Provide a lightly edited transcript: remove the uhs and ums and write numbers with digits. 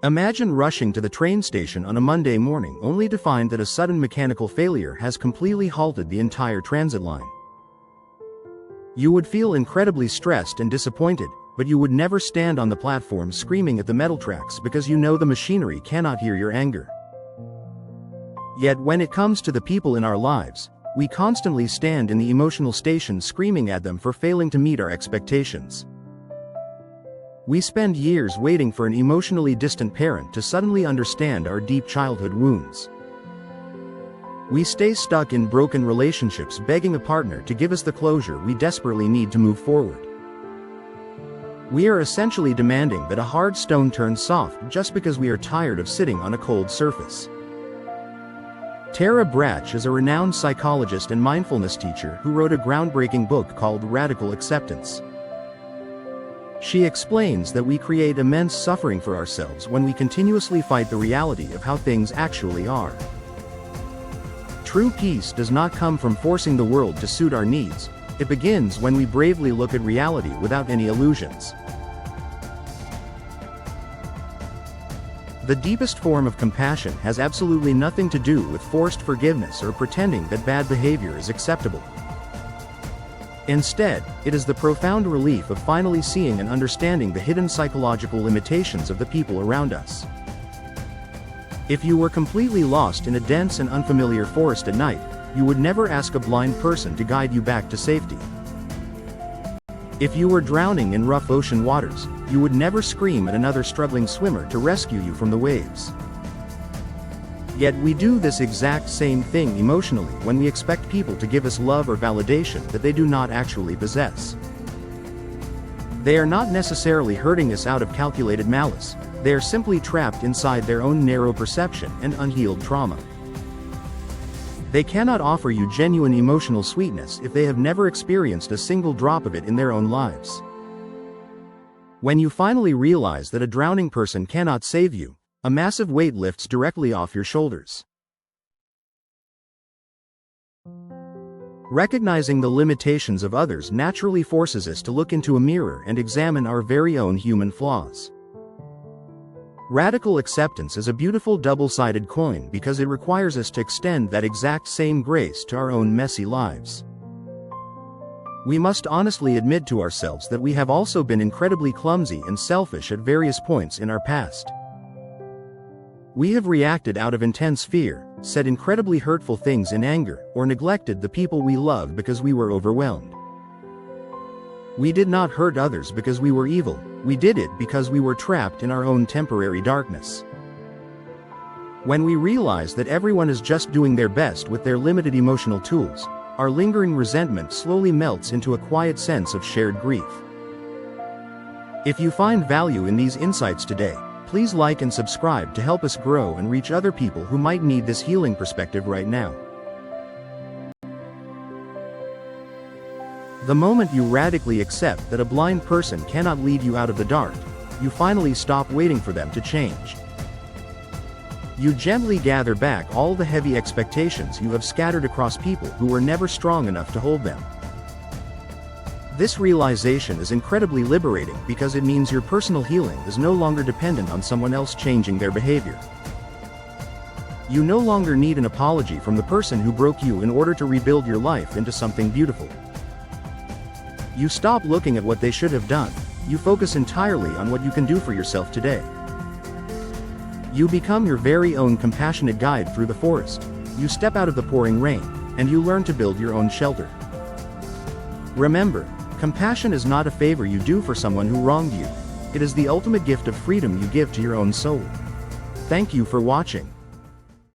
Imagine rushing to the train station on a Monday morning only to find that a sudden mechanical failure has completely halted the entire transit line. You would feel incredibly stressed and disappointed, but you would never stand on the platform screaming at the metal tracks because you know the machinery cannot hear your anger. Yet when it comes to the people in our lives, we constantly stand in the emotional station screaming at them for failing to meet our expectations. We spend years waiting for an emotionally distant parent to suddenly understand our deep childhood wounds. We stay stuck in broken relationships begging a partner to give us the closure we desperately need to move forward. We are essentially demanding that a hard stone turn soft just because we are tired of sitting on a cold surface. Tara Brach is a renowned psychologist and mindfulness teacher who wrote a groundbreaking book called Radical Acceptance. She explains that we create immense suffering for ourselves when we continuously fight the reality of how things actually are. True peace does not come from forcing the world to suit our needs, it begins when we bravely look at reality without any illusions. The deepest form of compassion has absolutely nothing to do with forced forgiveness or pretending that bad behavior is acceptable. Instead, it is the profound relief of finally seeing and understanding the hidden psychological limitations of the people around us. If you were completely lost in a dense and unfamiliar forest at night, you would never ask a blind person to guide you back to safety. If you were drowning in rough ocean waters, you would never scream at another struggling swimmer to rescue you from the waves. Yet we do this exact same thing emotionally when we expect people to give us love or validation that they do not actually possess. They are not necessarily hurting us out of calculated malice, they are simply trapped inside their own narrow perception and unhealed trauma. They cannot offer you genuine emotional sweetness if they have never experienced a single drop of it in their own lives. When you finally realize that a drowning person cannot save you, a massive weight lifts directly off your shoulders. Recognizing the limitations of others naturally forces us to look into a mirror and examine our very own human flaws. Radical acceptance is a beautiful double-sided coin because it requires us to extend that exact same grace to our own messy lives. We must honestly admit to ourselves that we have also been incredibly clumsy and selfish at various points in our past. We have reacted out of intense fear, said incredibly hurtful things in anger, or neglected the people we love because we were overwhelmed. We did not hurt others because we were evil, we did it because we were trapped in our own temporary darkness. When we realize that everyone is just doing their best with their limited emotional tools, our lingering resentment slowly melts into a quiet sense of shared grief. If you find value in these insights today, please like and subscribe to help us grow and reach other people who might need this healing perspective right now. The moment you radically accept that a blind person cannot lead you out of the dark, you finally stop waiting for them to change. You gently gather back all the heavy expectations you have scattered across people who were never strong enough to hold them. This realization is incredibly liberating because it means your personal healing is no longer dependent on someone else changing their behavior. You no longer need an apology from the person who broke you in order to rebuild your life into something beautiful. You stop looking at what they should have done, you focus entirely on what you can do for yourself today. You become your very own compassionate guide through the forest, you step out of the pouring rain, and you learn to build your own shelter. Remember, compassion is not a favor you do for someone who wronged you, it is the ultimate gift of freedom you give to your own soul. Thank you for watching.